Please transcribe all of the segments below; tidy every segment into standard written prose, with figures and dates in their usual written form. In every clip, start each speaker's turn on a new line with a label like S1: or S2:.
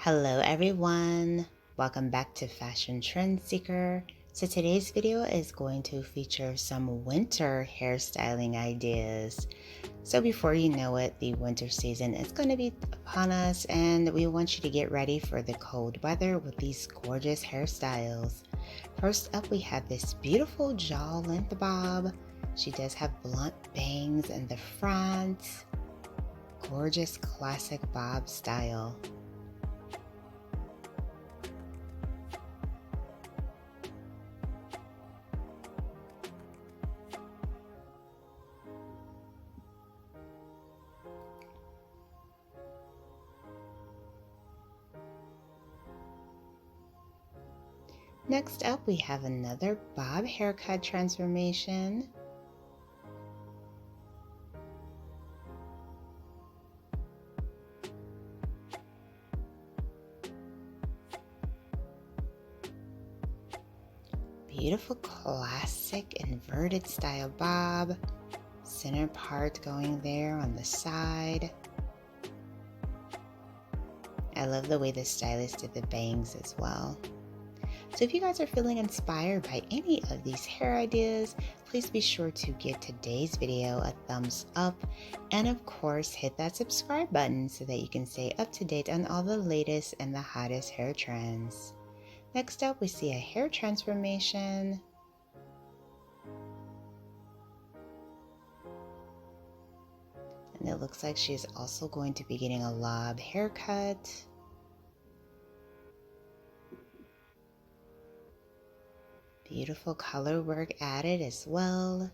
S1: Hello everyone, welcome back to Fashion Trend Seeker. So today's video is going to feature some winter hairstyling ideas. So before you know it, the winter season is going to be upon us and we want you to get ready for the cold weather with these gorgeous hairstyles. First up, we have this beautiful jaw length bob. She does have blunt bangs in the front. Gorgeous classic bob style. Next up, we have another bob haircut transformation. Beautiful classic inverted style bob. Center part going there on the side. I love the way the stylist did the bangs as well. So if you guys are feeling inspired by any of these hair ideas, please be sure to give today's video a thumbs up and of course hit that subscribe button so that you can stay up to date on all the latest and the hottest hair trends. Next up, we see a hair transformation. And it looks like she's also going to be getting a lob haircut. Beautiful color work added as well.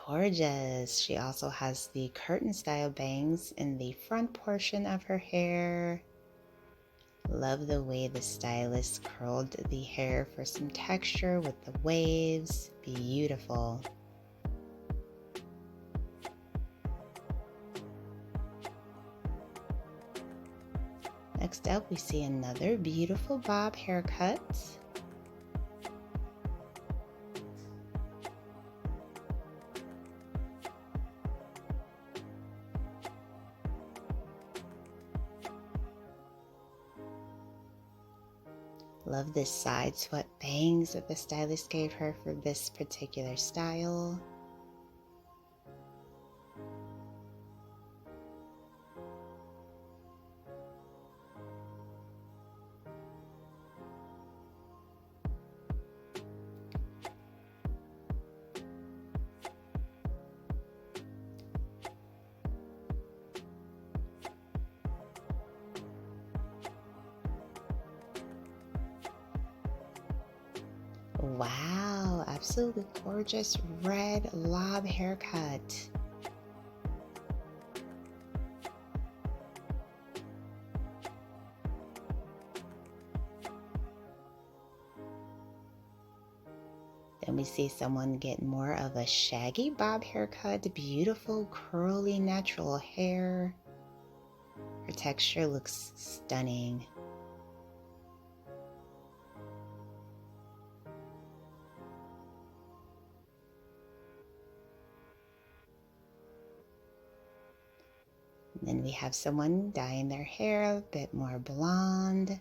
S1: Gorgeous. She also has the curtain style bangs in the front portion of her hair. Love the way the stylist curled the hair for some texture with the waves. Beautiful. Next up, we see another beautiful bob haircut. Love this side swept bangs that the stylist gave her for this particular style. Wow, absolutely gorgeous red lob haircut. Then we see someone get more of a shaggy bob haircut, beautiful curly natural hair. Her texture looks stunning. Then we have someone dyeing their hair a bit more blonde.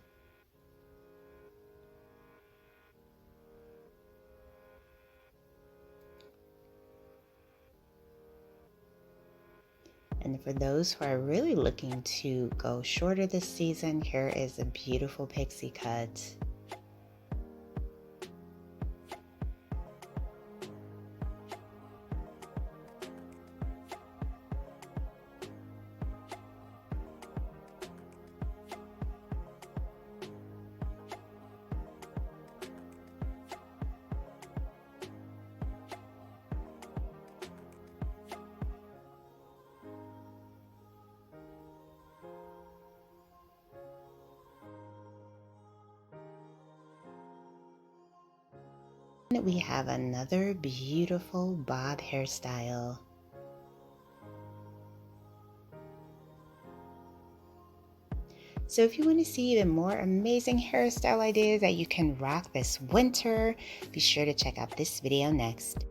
S1: And for those who are really looking to go shorter this season, here is a beautiful pixie cut. We have another beautiful bob hairstyle. So if you want to see even more amazing hairstyle ideas that you can rock this winter, be sure to check out this video next.